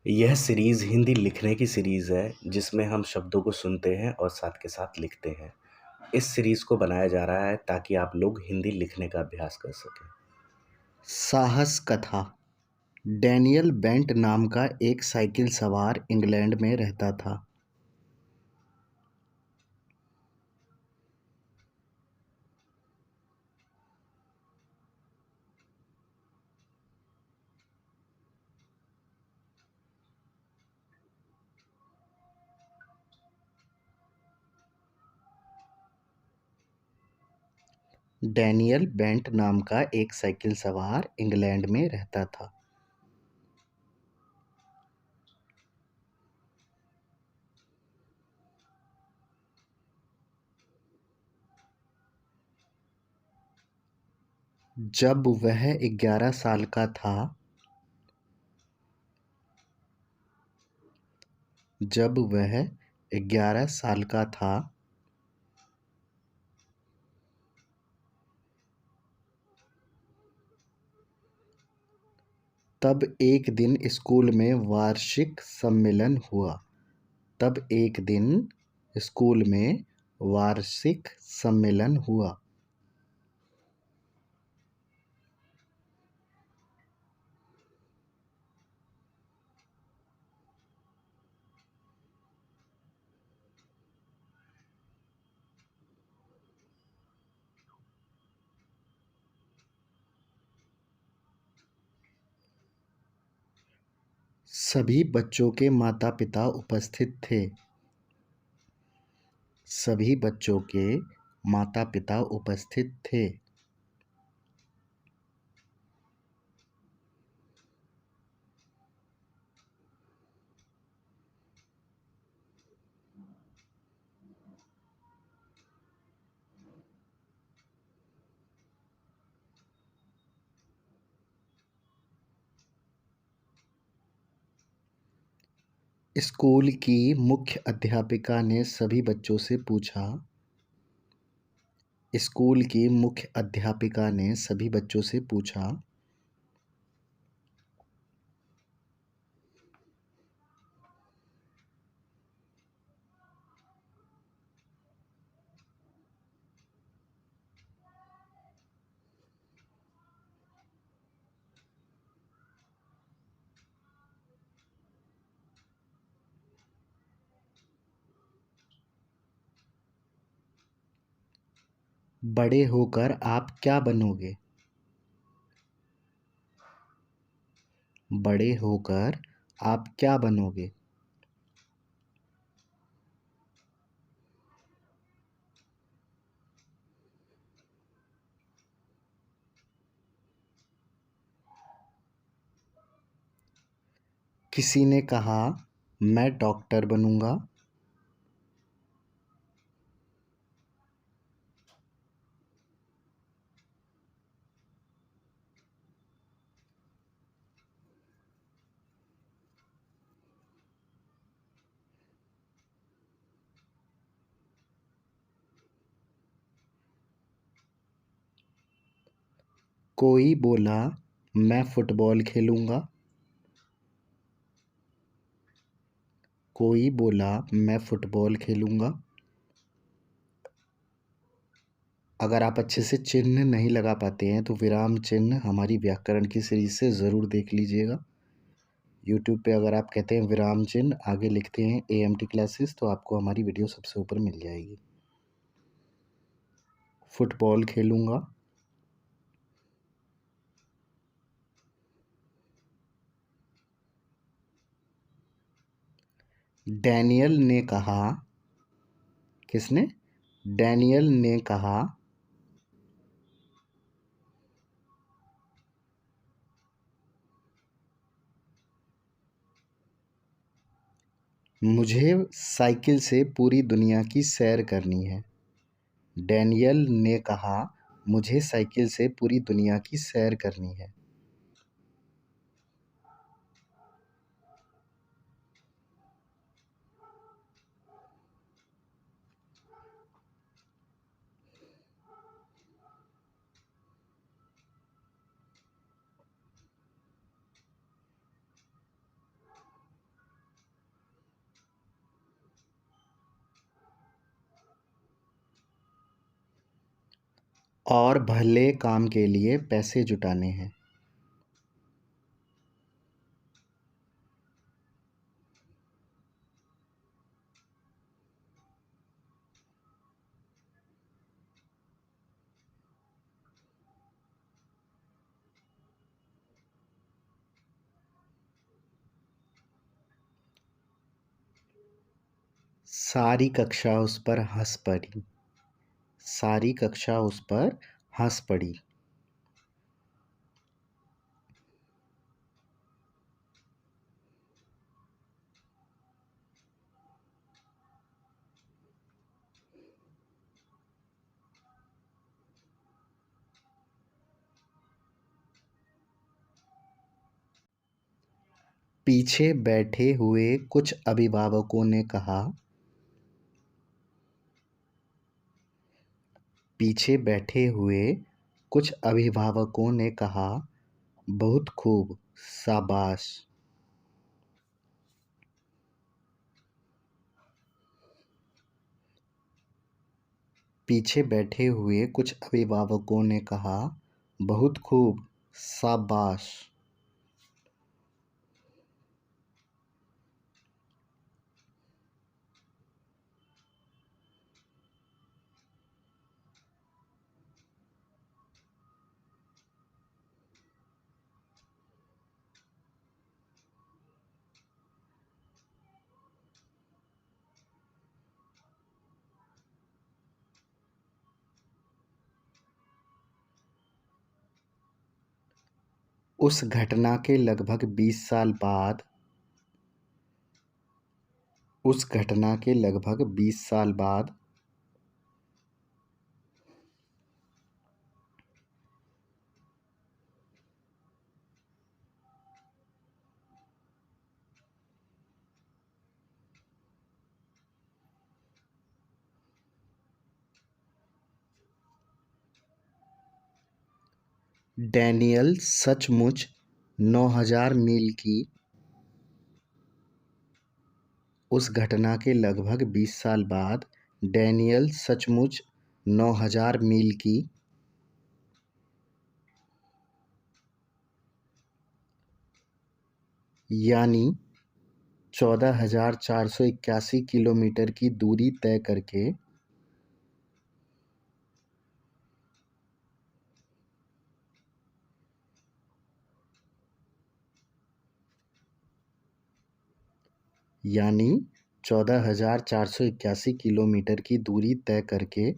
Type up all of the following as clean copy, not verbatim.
यह सीरीज़ हिंदी लिखने की सीरीज़ है, जिसमें हम शब्दों को सुनते हैं और साथ के साथ लिखते हैं। इस सीरीज़ को बनाया जा रहा है ताकि आप लोग हिंदी लिखने का अभ्यास कर सकें। साहस कथा। डैनियल बेंट नाम का एक साइकिल सवार इंग्लैंड में रहता था। डैनियल बेंट नाम का एक साइकिल सवार इंग्लैंड में रहता था। जब वह 11 साल का था जब वह 11 साल का था तब एक दिन स्कूल में वार्षिक सम्मेलन हुआ। तब एक दिन स्कूल में वार्षिक सम्मेलन हुआ। सभी बच्चों के माता-पिता उपस्थित थे। सभी बच्चों के माता-पिता उपस्थित थे। स्कूल की मुख्य अध्यापिका ने सभी बच्चों से पूछा। स्कूल की मुख्य अध्यापिका ने सभी बच्चों से पूछा, बड़े होकर आप क्या बनोगे? बड़े होकर आप क्या बनोगे? किसी ने कहा, मैं डॉक्टर बनूंगा। कोई बोला, मैं फुटबॉल खेलूंगा। कोई बोला, मैं फुटबॉल खेलूंगा। अगर आप अच्छे से चिन्ह नहीं लगा पाते हैं तो विराम चिन्ह हमारी व्याकरण की सीरीज से ज़रूर देख लीजिएगा। यूट्यूब पे अगर आप कहते हैं विराम चिन्ह आगे लिखते हैं AMT क्लासेस तो आपको हमारी वीडियो सबसे ऊपर मिल जाएगी। फुटबॉल खेलूंगा। डैनियल ने कहा। किसने? डैनियल ने कहा, मुझे साइकिल से पूरी दुनिया की सैर करनी है। डैनियल ने कहा, मुझे साइकिल से पूरी दुनिया की सैर करनी है। और भले काम के लिए पैसे जुटाने हैं। सारी कक्षा उस पर हंस पड़ी। सारी कक्षा उस पर हंस पड़ी। पीछे बैठे हुए कुछ अभिभावकों ने कहा। पीछे बैठे हुए कुछ अभिभावकों ने कहा, बहुत खूब, शाबाश। पीछे बैठे हुए कुछ अभिभावकों ने कहा, बहुत खूब, शाबाश। उस घटना के लगभग 20 साल बाद उस घटना के लगभग 20 साल बाद डैनियल सचमुच 9000 मील की उस घटना के लगभग 20 साल बाद डैनियल सचमुच 9000 मील की यानी 14,481 किलोमीटर की दूरी तय करके यानी 14,481 किलोमीटर की दूरी तय करके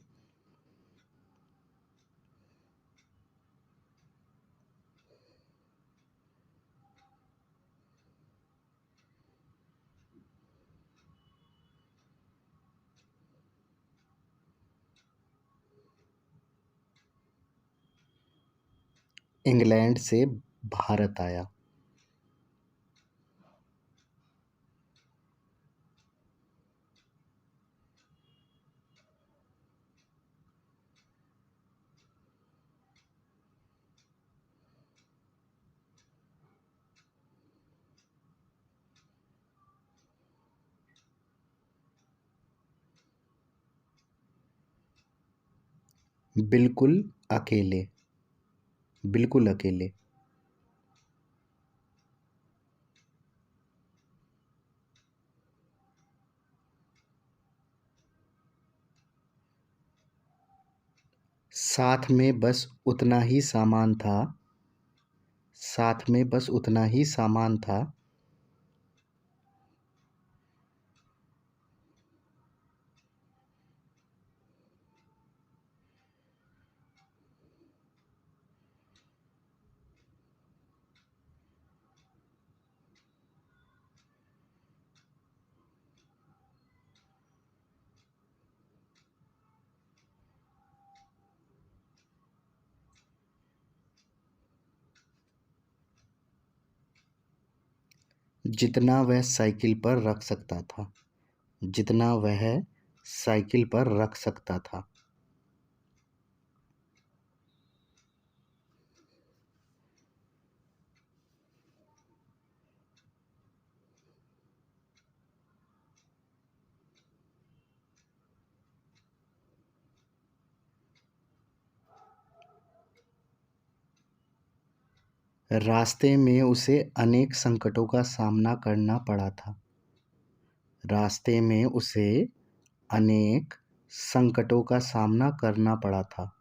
इंग्लैंड से भारत आया। बिल्कुल अकेले। बिल्कुल अकेले। साथ में बस उतना ही सामान था। साथ में बस उतना ही सामान था। जितना वह साइकिल पर रख सकता था। जितना वह साइकिल पर रख सकता था। रास्ते में उसे अनेक संकटों का सामना करना पड़ा था। रास्ते में उसे अनेक संकटों का सामना करना पड़ा था।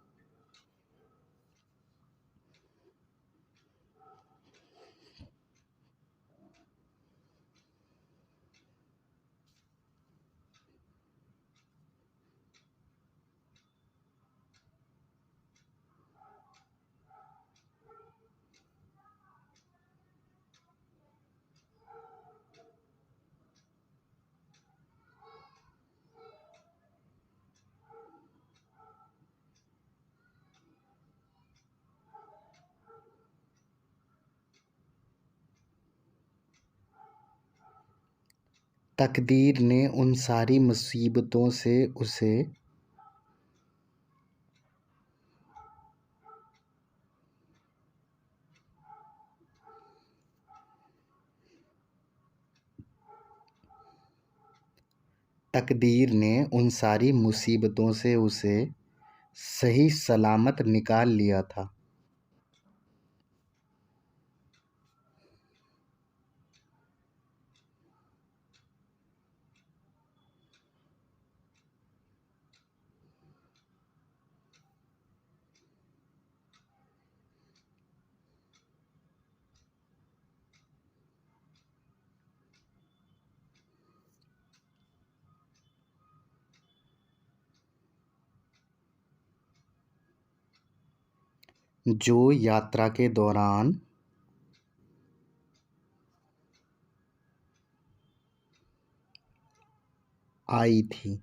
तकदीर ने उन सारी मुसीबतों से उसे तकदीर ने उन सारी मुसीबतों से उसे सही सलामत निकाल लिया था। जो यात्रा के दौरान आई थी।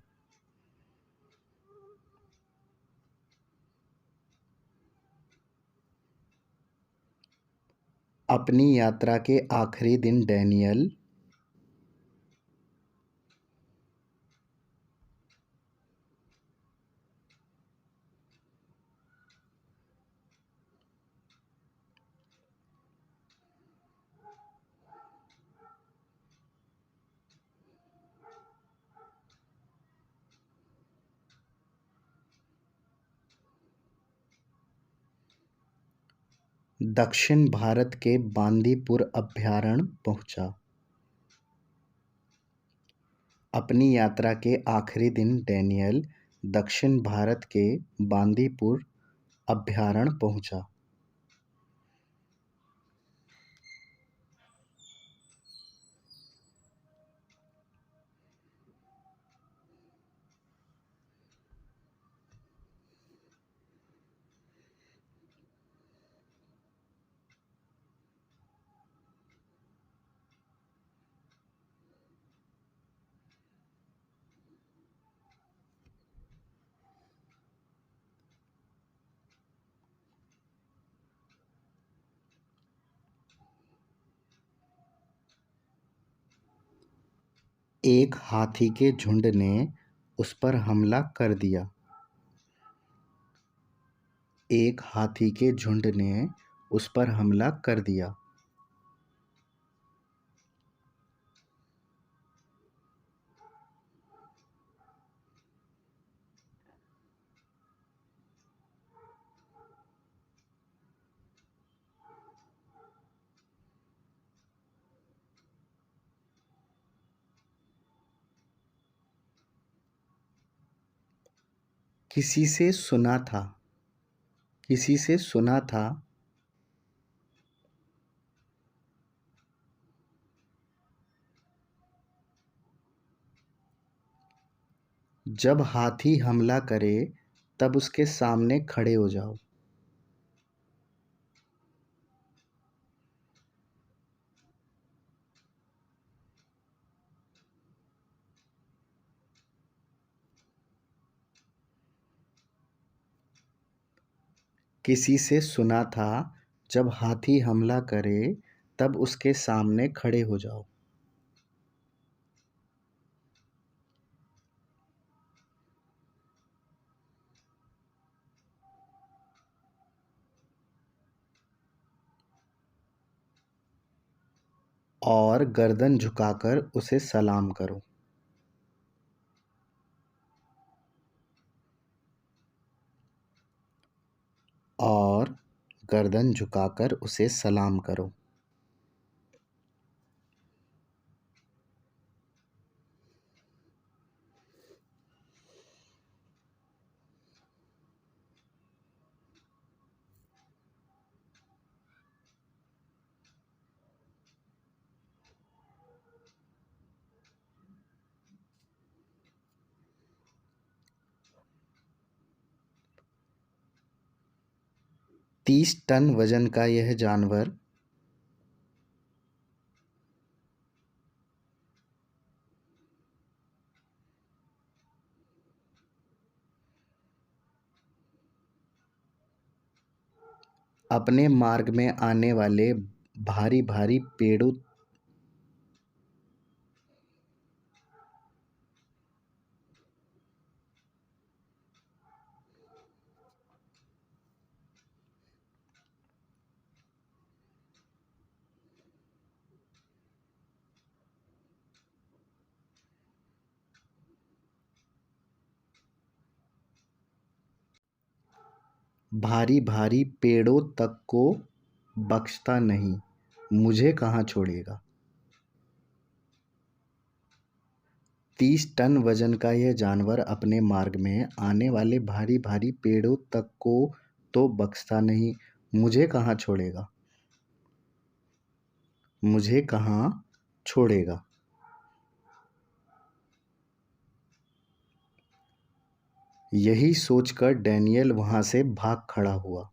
अपनी यात्रा के आखिरी दिन डैनियल दक्षिण भारत के बांदीपुर अभयारण्य पहुंचा। अपनी यात्रा के आखिरी दिन डैनियल दक्षिण भारत के बांदीपुर अभयारण्य पहुंचा। एक हाथी के झुंड ने उस पर हमला कर दिया। एक हाथी के झुंड ने उस पर हमला कर दिया। किसी से सुना था। किसी से सुना था। जब हाथी हमला करे तब उसके सामने खड़े हो जाओ। किसी से सुना था, जब हाथी हमला करे तब उसके सामने खड़े हो जाओ। और गर्दन झुकाकर उसे सलाम करो। और गर्दन झुकाकर उसे सलाम करो। 30 टन वजन का यह जानवर अपने मार्ग में आने वाले भारी भारी पेड़ों भारी भारी पेड़ों तक को बख्शता नहीं, मुझे कहाँ छोड़ेगा। 30 टन वजन का यह जानवर अपने मार्ग में आने वाले भारी भारी पेड़ों तक को तो बख्शता नहीं, मुझे कहाँ छोड़ेगा। मुझे कहाँ छोड़ेगा। यही सोचकर डैनियल वहां से भाग खड़ा हुआ।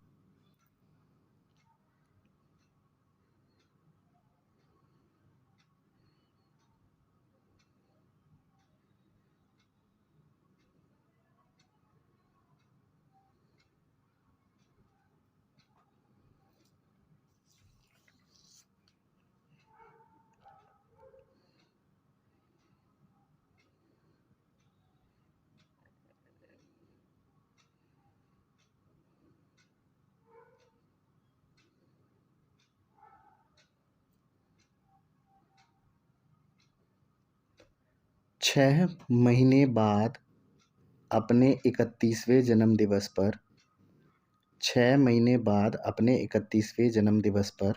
छह महीने बाद अपने 31वें जन्मदिवस पर 6 महीने बाद अपने 31वें जन्मदिवस पर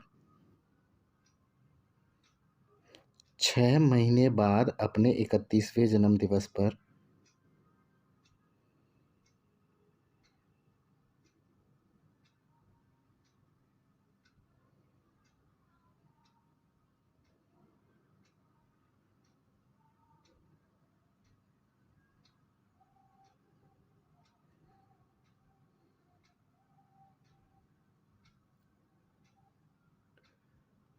6 महीने बाद अपने 31वें जन्मदिवस पर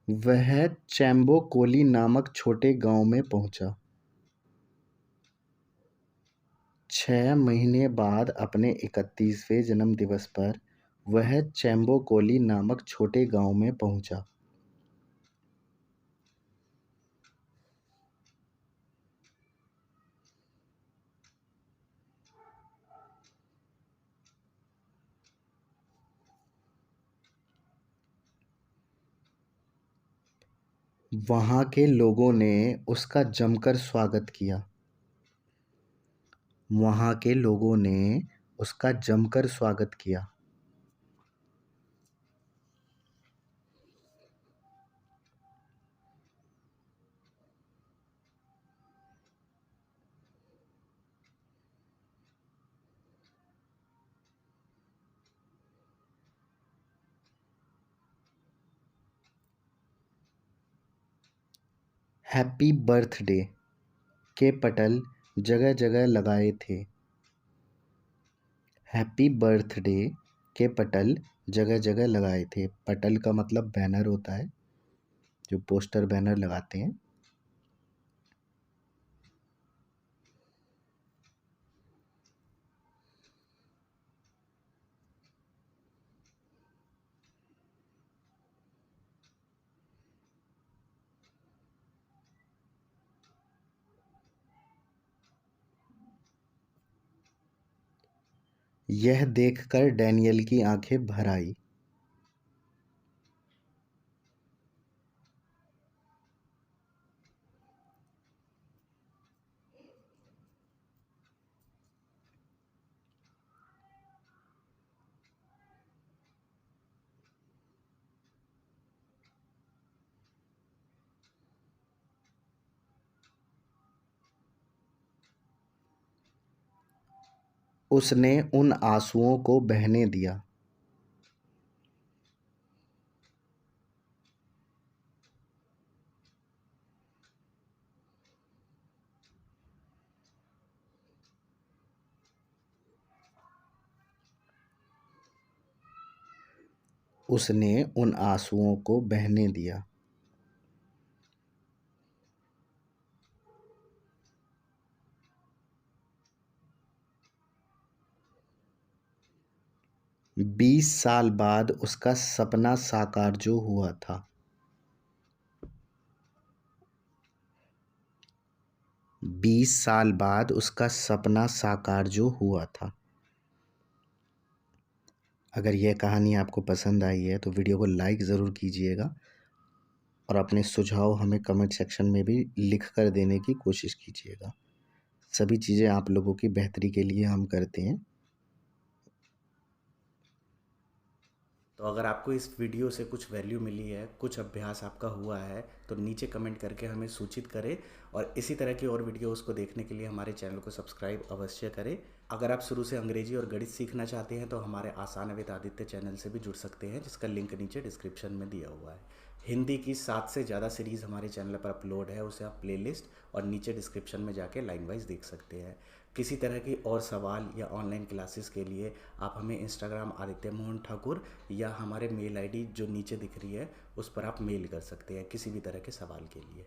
वह चैम्बो कोली नामक छोटे गांव में पहुंचा। 6 महीने बाद अपने 31वें जन्मदिवस पर वह चैम्बो कोली नामक छोटे गांव में पहुंचा। वहां के लोगों ने उसका जमकर स्वागत किया। वहां के लोगों ने उसका जमकर स्वागत किया। हैप्पी बर्थडे के पटल जगह जगह लगाए थे। हैप्पी बर्थडे के पटल जगह जगह लगाए थे। पटल का मतलब बैनर होता है, जो पोस्टर बैनर लगाते हैं। यह देखकर डैनियल की आंखें भर आई। उसने उन आंसुओं को बहने दिया। उसने उन आंसुओं को बहने दिया। बीस साल बाद उसका सपना साकार जो हुआ था। 20 साल बाद उसका सपना साकार जो हुआ था। अगर यह कहानी आपको पसंद आई है तो वीडियो को लाइक ज़रूर कीजिएगा और अपने सुझाव हमें कमेंट सेक्शन में भी लिख कर देने की कोशिश कीजिएगा। सभी चीज़ें आप लोगों की बेहतरी के लिए हम करते हैं। तो अगर आपको इस वीडियो से कुछ वैल्यू मिली है, कुछ अभ्यास आपका हुआ है, तो नीचे कमेंट करके हमें सूचित करें और इसी तरह की और वीडियोस को देखने के लिए हमारे चैनल को सब्सक्राइब अवश्य करें। अगर आप शुरू से अंग्रेजी और गणित सीखना चाहते हैं तो हमारे आसान विद आदित्य चैनल से भी जुड़ सकते हैं, जिसका लिंक नीचे डिस्क्रिप्शन में दिया हुआ है। हिंदी की 7 से ज़्यादा सीरीज़ हमारे चैनल पर अपलोड है, उसे आप प्लेलिस्ट और नीचे डिस्क्रिप्शन में जाके लाइन वाइज देख सकते हैं। किसी तरह की और सवाल या ऑनलाइन क्लासेस के लिए आप हमें इंस्टाग्राम आदित्य मोहन ठाकुर या हमारे मेल आईडी जो नीचे दिख रही है उस पर आप मेल कर सकते हैं किसी भी तरह के सवाल के लिए।